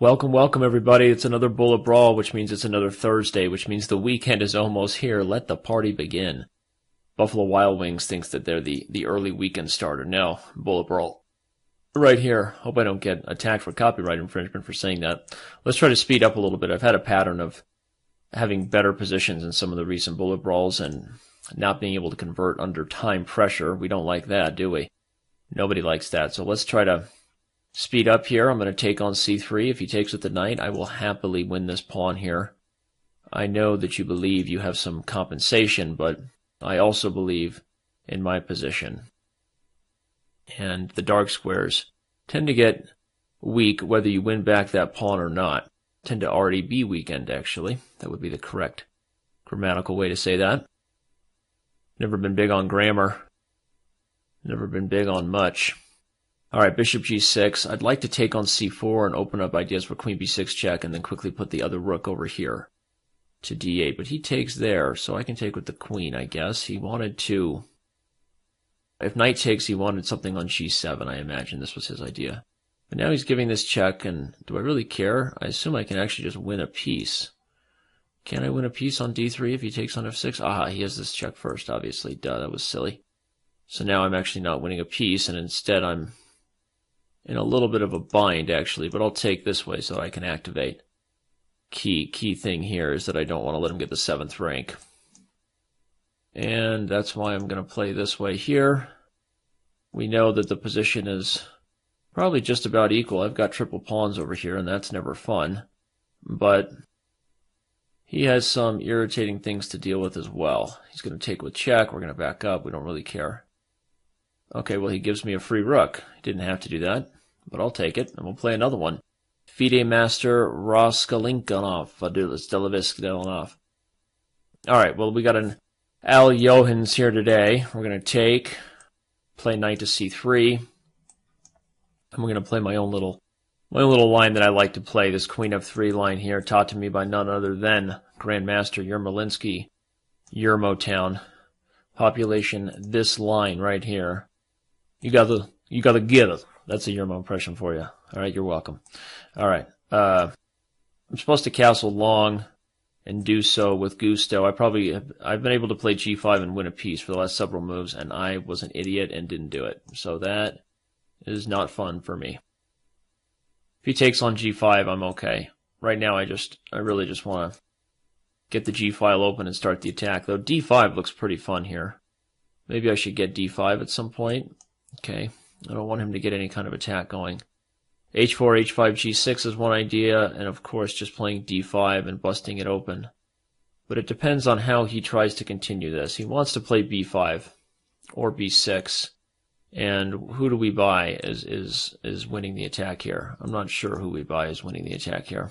Welcome, welcome everybody. It's another Bullet Brawl, which means it's another Thursday, which means the weekend is almost here. Let the party begin. Buffalo Wild Wings thinks that they're the early weekend starter. No, Bullet Brawl. Right here. Hope I don't get attacked for copyright infringement for saying that. Let's try to speed up a little bit. I've had a pattern of having better positions in some of the recent Bullet Brawls and not being able to convert under time pressure. We don't like that, do we? Nobody likes that. So let's try to speed up here. I'm going to take on c3. If he takes with the knight, I will happily win this pawn here. I know that you believe you have some compensation, but I also believe in my position. And the dark squares tend to get weak whether you win back that pawn or not. Tend to already be weakened, actually. That would be the correct grammatical way to say that. Never been big on grammar. Never been big on much. All right, bishop g6. I'd like to take on c4 and open up ideas for queen b6 check and then quickly put the other rook over here to d8. But he takes there, so I can take with the queen, I guess. He wanted to... If knight takes, he wanted something on g7, I imagine. This was his idea. But now he's giving this check, and do I really care? I assume I can actually just win a piece. Can I win a piece on d3 if he takes on f6? Aha, he has this check first, obviously. Duh, that was silly. So now I'm actually not winning a piece, and instead I'm in a little bit of a bind, actually, but I'll take this way so that I can activate. Key thing here is that I don't want to let him get the 7th rank. And that's why I'm going to play this way here. We know that the position is probably just about equal. I've got triple pawns over here, and that's never fun. But he has some irritating things to deal with as well. He's going to take with check. We're going to back up. We don't really care. Okay, well, he gives me a free rook. He didn't have to do that, but I'll take it, and we'll play another one. FIDE Master, raskolnnikov. All right, well, we got an Al Johans here today. We're going to play knight to c3, and we're going to play my own little line that I like to play, this queen f3 line here, taught to me by none other than Grandmaster Yermolinsky, Yermotown. Population, this line right here. You gotta get it. That's a Yermo impression for you. All right, you're welcome. All right, I'm supposed to castle long and do so with gusto. I've been able to play g5 and win a piece for the last several moves, and I was an idiot and didn't do it. So that is not fun for me. If he takes on g5, I'm okay. Right now, I really just want to get the g file open and start the attack. Though d5 looks pretty fun here. Maybe I should get d5 at some point. Okay, I don't want him to get any kind of attack going. h4, h5, g6 is one idea, and of course just playing d5 and busting it open. But it depends on how he tries to continue this. He wants to play b5 or b6, and who do we buy is winning the attack here? I'm not sure who we buy is winning the attack here.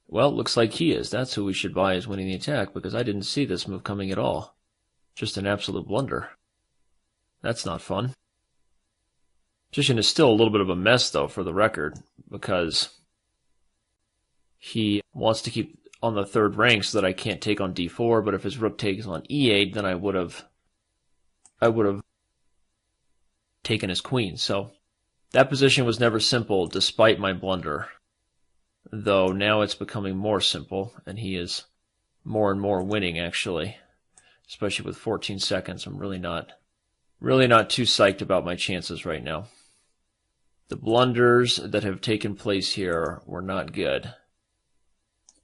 Well, it looks like he is. That's who we should buy as winning the attack, because I didn't see this move coming at all. Just an absolute blunder. That's not fun. Position is still a little bit of a mess, though, for the record, because he wants to keep on the 3rd rank so that I can't take on d4, but if his rook takes on e8, then I would have taken his queen. So that position was never simple, despite my blunder. Though now it's becoming more simple, and he is more and more winning, actually. Especially with 14 seconds, I'm really not too psyched about my chances right now. The blunders that have taken place here were not good.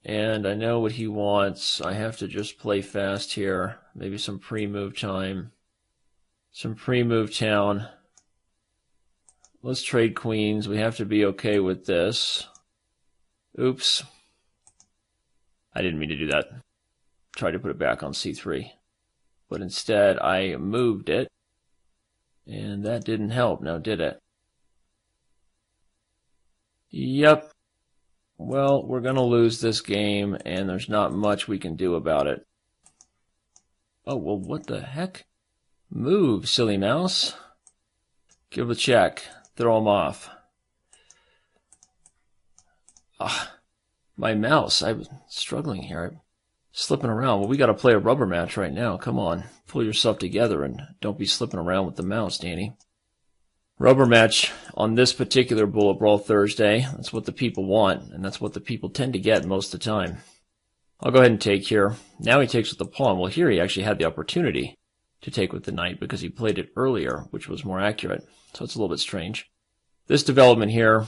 And I know what he wants. I have to just play fast here. Maybe some pre-move time. Some pre-move town. Let's trade queens. We have to be okay with this. Oops. I didn't mean to do that. Tried to put it back on c3. But instead, I moved it. And that didn't help, now did it? Yep. Well, we're going to lose this game, and there's not much we can do about it. Oh, well, what the heck? Move, silly mouse. Give a check. Throw him off. My mouse. I was struggling here. I'm slipping around. Well, we got to play a rubber match right now. Come on. Pull yourself together and don't be slipping around with the mouse, Danny. Rubber match on this particular Bullet Brawl Thursday. That's what the people want, and that's what the people tend to get most of the time. I'll go ahead and take here. Now he takes with the pawn. Well, here he actually had the opportunity to take with the knight because he played it earlier, which was more accurate. So it's a little bit strange. This development here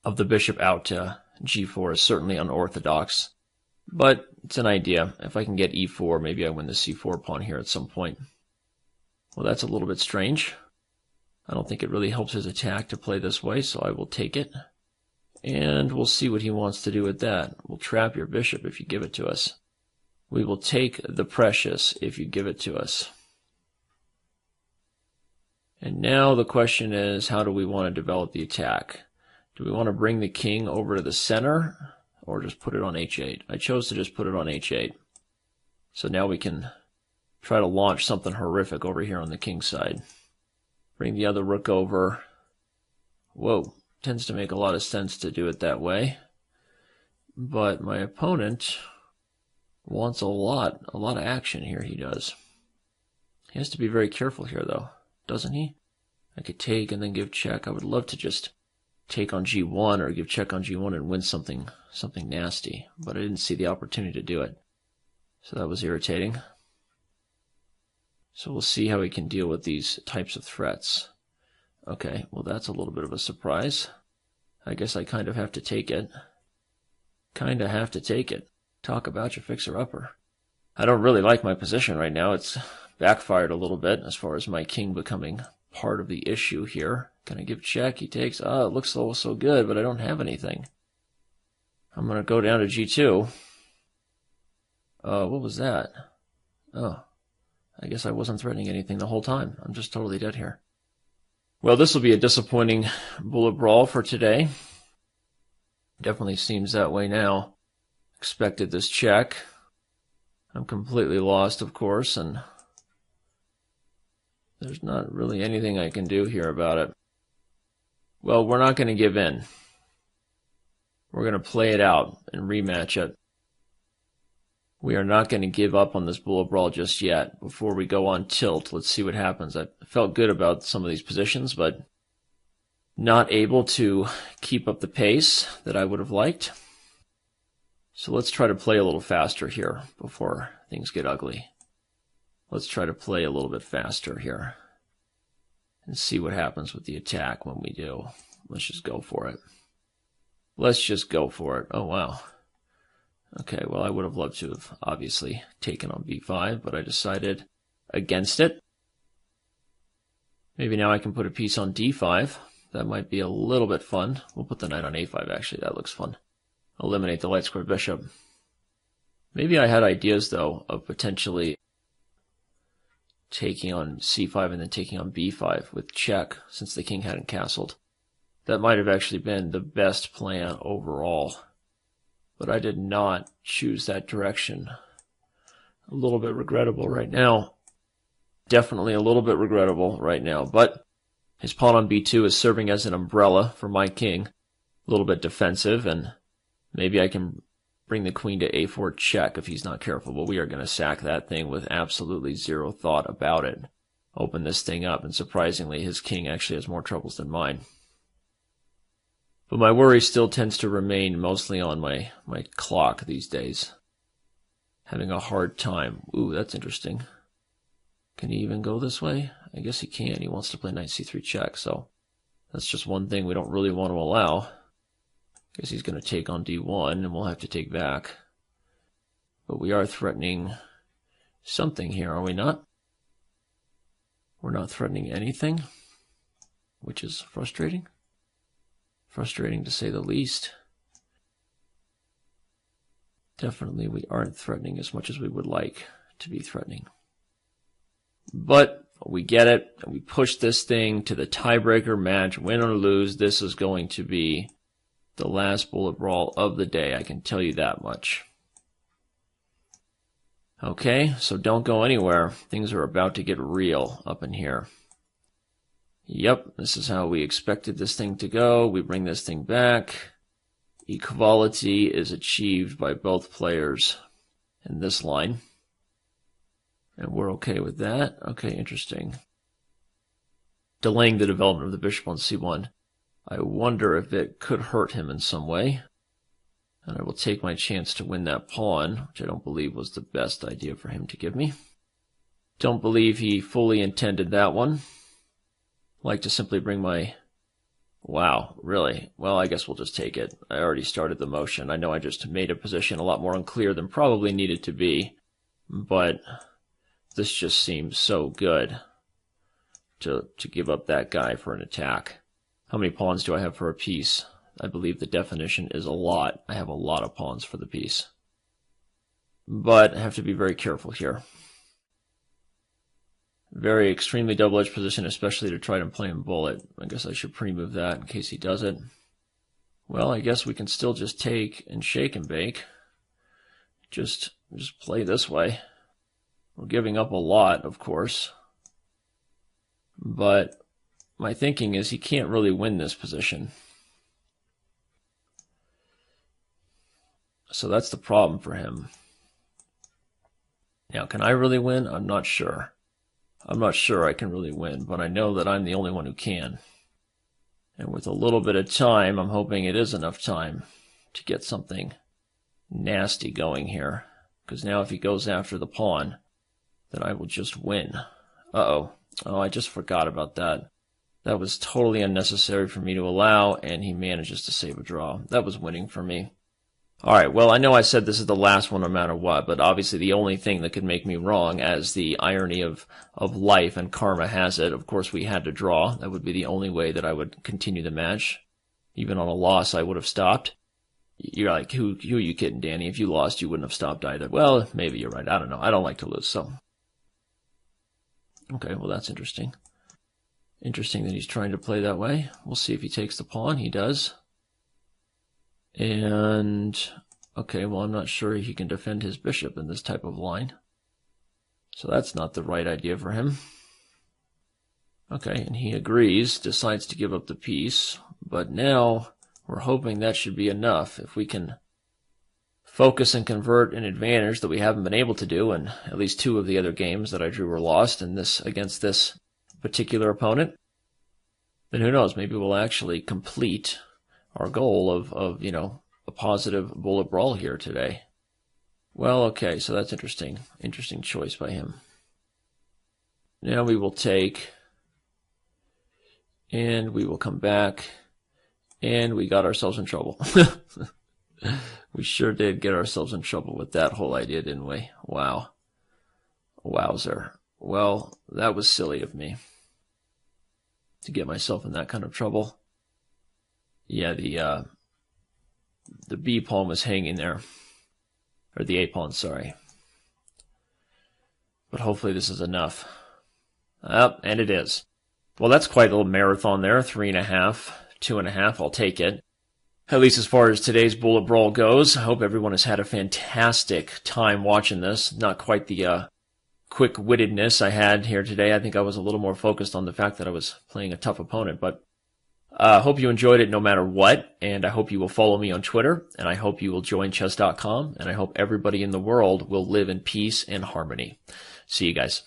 of the bishop out to g4 is certainly unorthodox, but it's an idea. If I can get e4, maybe I win the c4 pawn here at some point. Well, that's a little bit strange. I don't think it really helps his attack to play this way, so I will take it. And we'll see what he wants to do with that. We'll trap your bishop if you give it to us. We will take the precious if you give it to us. And now the question is, how do we want to develop the attack? Do we want to bring the king over to the center or just put it on h8? I chose to just put it on h8. So now we can try to launch something horrific over here on the king's side. Bring the other rook over. Whoa. Tends to make a lot of sense to do it that way, but my opponent wants a lot of action here. He does. He has to be very careful here, though, doesn't he? I could take and then give check. I would love to just take on g1 or give check on g1 and win something nasty, but I didn't see the opportunity to do it, so that was irritating. So we'll see how he can deal with these types of threats. Okay, well that's a little bit of a surprise. I guess I kind of have to take it. Talk about your fixer-upper. I don't really like my position right now. It's backfired a little bit as far as my king becoming part of the issue here. Can I give check? He takes. Oh, it looks so good, but I don't have anything. I'm going to go down to g2. What was that? Oh, I guess I wasn't threatening anything the whole time. I'm just totally dead here. Well, this will be a disappointing Bullet Brawl for today. Definitely seems that way now. Expected this check. I'm completely lost, of course, and there's not really anything I can do here about it. Well, we're not going to give in. We're going to play it out and rematch it. We are not going to give up on this Bullet Brawl just yet. Before we go on tilt, let's see what happens. I felt good about some of these positions, but not able to keep up the pace that I would have liked. So let's try to play a little faster here before things get ugly. Let's try to play a little bit faster here and see what happens with the attack when we do. Let's just go for it. Let's just go for it. Oh, wow. Okay, well, I would have loved to have obviously taken on b5, but I decided against it. Maybe now I can put a piece on d5. That might be a little bit fun. We'll put the knight on a5, actually. That looks fun. Eliminate the light square bishop. Maybe I had ideas, though, of potentially taking on c5 and then taking on b5 with check, since the king hadn't castled. That might have actually been the best plan overall. But I did not choose that direction. A little bit regrettable right now. Definitely a little bit regrettable right now. But his pawn on b2 is serving as an umbrella for my king. A little bit defensive, and maybe I can bring the queen to a4 check if he's not careful. But we are going to sack that thing with absolutely zero thought about it. Open this thing up, and surprisingly, his king actually has more troubles than mine. But my worry still tends to remain mostly on my clock these days. Having a hard time. Ooh, that's interesting. Can he even go this way? I guess he can. He wants to play knight c3 check, so that's just one thing we don't really want to allow. I guess he's going to take on d1, and we'll have to take back. But we are threatening something here, are we not? We're not threatening anything, which is frustrating. Frustrating to say the least. Definitely we aren't threatening as much as we would like to be threatening. But we get it, and we push this thing to the tiebreaker match. Win or lose, this is going to be the last Bullet Brawl of the day. I can tell you that much. Okay, so don't go anywhere. Things are about to get real up in here. Yep, this is how we expected this thing to go. We bring this thing back. Equality is achieved by both players in this line. And we're okay with that. Okay, interesting. delaying the development of the bishop on c1. I wonder if it could hurt him in some way. And I will take my chance to win that pawn, which I don't believe was the best idea for him to give me. Don't believe he fully intended that one. Like to simply bring my... Wow, really? Well, I guess we'll just take it. I already started the motion. I know I just made a position a lot more unclear than probably needed to be. But this just seems so good to give up that guy for an attack. How many pawns do I have for a piece? I believe the definition is a lot. I have a lot of pawns for the piece. But I have to be very careful here. Very extremely double-edged position, especially to try to play him bullet. I guess I should pre-move that in case he does it. Well, I guess we can still just take and shake and bake. Just play this way. We're giving up a lot, of course. But my thinking is he can't really win this position. So that's the problem for him. Now, can I really win? I'm not sure. I'm not sure I can really win, but I know that I'm the only one who can. And with a little bit of time, I'm hoping it is enough time to get something nasty going here. Because now if he goes after the pawn, then I will just win. Uh-oh. Oh, I just forgot about that. That was totally unnecessary for me to allow, and he manages to save a draw. That was winning for me. Alright, well, I know I said this is the last one no matter what, but obviously the only thing that could make me wrong, as the irony of life and karma has it, of course we had to draw. That would be the only way that I would continue the match. Even on a loss, I would have stopped. You're like, who are you kidding, Danny? If you lost, you wouldn't have stopped either. Well, maybe you're right. I don't know. I don't like to lose, so. Okay, well, that's interesting. Interesting that he's trying to play that way. We'll see if he takes the pawn. He does. And, okay, well, I'm not sure he can defend his bishop in this type of line. So that's not the right idea for him. Okay, and he agrees, decides to give up the piece. But now we're hoping that should be enough. If we can focus and convert an advantage that we haven't been able to do, and at least 2 of the other games that I drew were lost, and this against this particular opponent, then who knows, maybe we'll actually complete our goal of, you know, a positive bullet brawl here today. Well, okay, so that's interesting. Interesting choice by him. Now we will take, and we will come back, and we got ourselves in trouble. We sure did get ourselves in trouble with that whole idea, didn't we? Wow. Wowzer. Well, that was silly of me to get myself in that kind of trouble. Yeah, the B pawn was hanging there. Or the A pawn, sorry. But hopefully this is enough. And it is. Well, that's quite a little marathon there. 3.5, 2.5, I'll take it. At least as far as today's bullet brawl goes. I hope everyone has had a fantastic time watching this. Not quite the quick-wittedness I had here today. I think I was a little more focused on the fact that I was playing a tough opponent, but I hope you enjoyed it no matter what, and I hope you will follow me on Twitter, and I hope you will join Chess.com, and I hope everybody in the world will live in peace and harmony. See you guys.